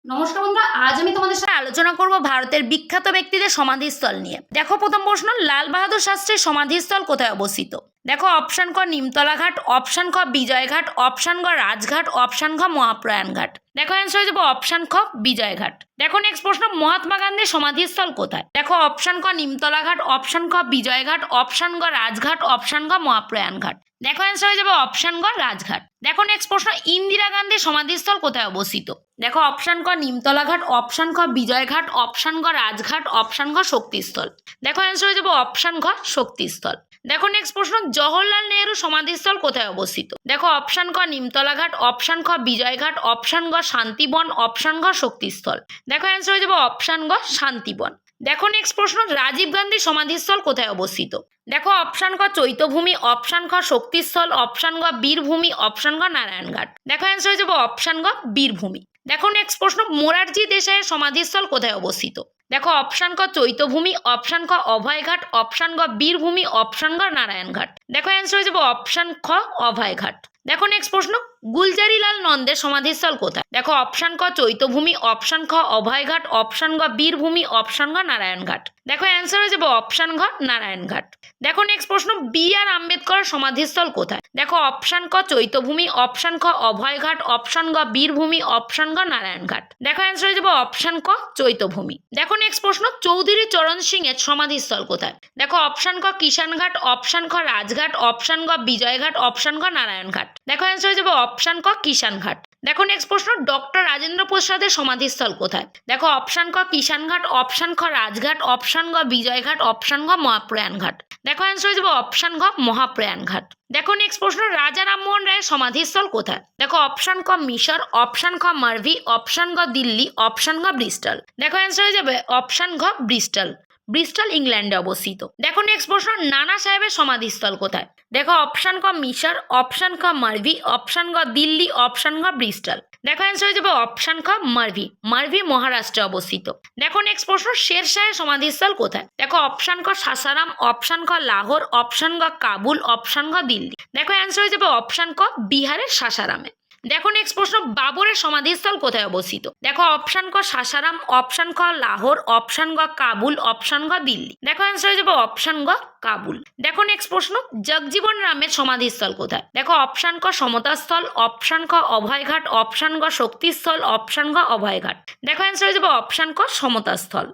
নমস্কার বন্ধুরা, আজ আমি তোমাদের সাথে আলোচনা করব ভারতের বিখ্যাত ব্যক্তিদের সমাধিস্থল নিয়ে। দেখো, প্রথম প্রশ্ন, লাল বাহাদুর শাস্ত্রীর সমাধিস্থল কোথায় অবস্থিত? দেখো, অপশন ক নিমতলা ঘাট, অপশন খ বিজয় ঘাট, অপশন গ রাজঘাট, অপশন ঘ মহাপ্রয়াণ ঘাট। দেখো, অ্যান্সার হয়ে যাবে অপশন খ বিজয় ঘাট। দেখো, নেক্সট প্রশ্ন, মহাত্মা গান্ধীর সমাধিস্থল কোথায়? দেখো, অপশন ক নিমতলা ঘাট, অপশন খ বিজয় ঘাট, অপশন গ রাজঘাট, অপশন ঘ মহাপ্রয়াণ ঘাট। দেখো, অ্যান্সার হয়ে যাবে অপশন গ রাজঘাট। দেখো, নেক্সট প্রশ্ন, ইন্দিরা গান্ধীর সমাধিস্থল কোথায় অবস্থিত? দেখো, অপশন ক নিমতলা ঘাট, অপশন খ বিজয় ঘাট, অপশন গ রাজঘাট, অপশন ঘ শক্তিস্থল। দেখো, অ্যান্সার হয়ে যাবে অপশন ঘ শক্তিস্থল। দেখো, নেক্সট প্রশ্ন, জওহরলাল নেহরু সমাধিস্থল কোথায় অবস্থিত? দেখো, অপশন ক নিমতলা ঘাট, অপশন খ বিজয় ঘাট, অপশন গ শান্তিবন, অপশন ঘ শক্তিস্থল। দেখো, অ্যান্সার হয়ে যাবে অপশন গ শান্তিবন। দেখো, নেক্সট প্রশ্ন, রাজীব গান্ধীর সমাধিস্থল কোথায় অবস্থিত? দেখো, অপশন খ চৈত্যভূমি, অপশন খ শক্তিস্থল, অপশন গ বীরভূমি, অপশন গ নারায়ণঘাট। দেখো, অ্যান্সার হয়ে যাবে অপশন গ বীরভূমি। দেখো, নেক্সট প্রশ্ন, মোরারজি দেশাইয়ের সমাধিস্থল কোথায় অবস্থিত? দেখো, অপশন ক চৈত্যভূমি, অপশন খ অভয়ঘাট, অপশন গ বীরভূমি, অপশন গ নারায়ণঘাট। দেখো, অ্যান্সার হয়ে যাবে অপশন খ অভয়ঘাট। দেখো, নেক্সট প্রশ্ন, গুলজারিলাল নন্দের সমাধিস্থল কোথায়? দেখো, অপশন ক চৈত্যভূমি, অপশন খ অভয়ঘাট, অপশন গ বীরভূমি, অপশন গ নারায়ণঘাট। দেখো, অ্যান্সার হয়ে যাবে অপশন ঘ নারায়ণঘাট। দেখো, নেক্সট প্রশ্ন, বি আর আম্বেদকর সমাধিস্থল কোথায়? দেখো, অপশন ক চৈত্যভূমি, অপশন খ অভয়ঘাট, অপশন গ বীরভূমি, অপশন গ নারায়ণঘাট। দেখো, অ্যান্সার হয়ে যাবে অপশন ক চৈত্যভূমি। দেখো, নেক্সট প্রশ্ন, চৌধুরী চরণ সিং এর সমাধিস্থল কোথায়? দেখো, অপশন ক কিষানঘাট, অপশন খ রাজঘাট, অপশন গ বিজয়ঘাট, অপশন গ নারায়ণঘাট। দেখো, অ্যান্সার হয়ে যাবে অপশন ক কিষানঘাট। দেখো, নেক্সট প্রশ্ন, ডক্টর রাজেন্দ্র প্রসাদের সমাধিস্থল কোথায়? দেখো, অপশন ক কিষানঘাট, অপশন খ রাজঘাট, অপশন গ বিজয়ঘাট, অপশন ঘ মহাপ্রয়াণ ঘাট। দেখো, অ্যান্সার হয়ে যাবে অপশন ঘ মহাপ্রয়াণ ঘাট। দেখো, নেক্সট প্রশ্ন, রাজা রামমোহন রায়ের সমাধিস্থল কোথায়? দেখো, অপশন ক মিশর, অপশন খ মারভি, অপশন গ দিল্লি, অপশন ঘ ব্রিস্টল। দেখো, অ্যান্সার হয়ে যাবে অপশন ঘ ব্রিস্টল। ব্রিস্টল ইংল্যান্ডে অবস্থিত। দেখো, নেক্সট প্রশ্ন, নানা সাহেবের সমাধিস্থল কোথায়? দেখো, অপশন ক মিশর, অপশন খ মারভি, অপশন গ দিল্লি, অপশন ঘ ব্রিস্টল। দেখো, অ্যান্সার হয়ে যাবে অপশন খ মারভি। মারভি মহারাষ্ট্রে অবস্থিত। দেখো, নেক্সট প্রশ্ন, শের শাহের সমাধিস্থল কোথায়? দেখো, অপশন ক সাসারাম, অপশন খ লাহোর, অপশন গ কাবুল, অপশন ঘ দিল্লি। দেখো, অ্যান্সার হয়ে যাবে অপশন ক বিহারের সাসারামে। দেখো, নেক্সট প্রশ্ন, বাবরের সমাধিস্থল কোথায় অবস্থিত? দেখো, অপশন ক সাসারাম, অপশন খ লাহোর, অপশন গ কাবুল, অপশন গ দিল্লি। দেখো, অ্যান্সার হয়ে যাবে অপশন গ কাবুল। দেখো, নেক্সট প্রশ্ন, জগজীবন রামের সমাধিস্থল কোথায়? দেখো, অপশন ক সমতাস্থল, অপশন খ অভয়ঘাট, অপশন গ শক্তিস্থল, অপশন ঘ অভয়ঘাট। দেখো, অ্যান্সার হয়ে যাবে অপশন ক সমতাস্থল।